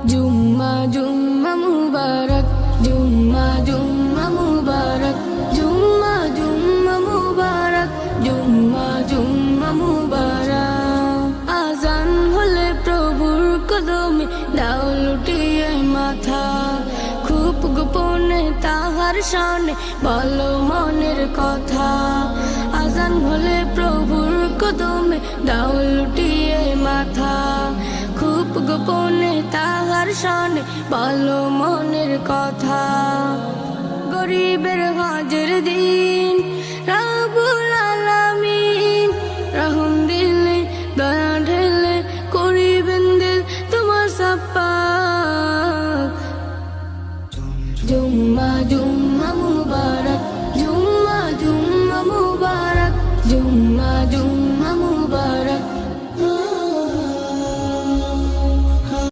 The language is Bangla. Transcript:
জুম্মা জুম্মা মুবারক, জুম্মা জুম্মা মুবারক, জুম্মা জুম্মা মুবারক, জুম্মা জুম্মা মুবারক। আজান হলে প্রভুর কদমে দাও লুটিয়ে মাথা, খুব গোপনে তাহার শানে বলো মনের কথা। আজান হলে প্রভুর কদমে দাও লুটিয়ে মাথা, খুব গোপনে তাহার শানে বলো মনের কথা। গরিবের হজের দিন রব্বুল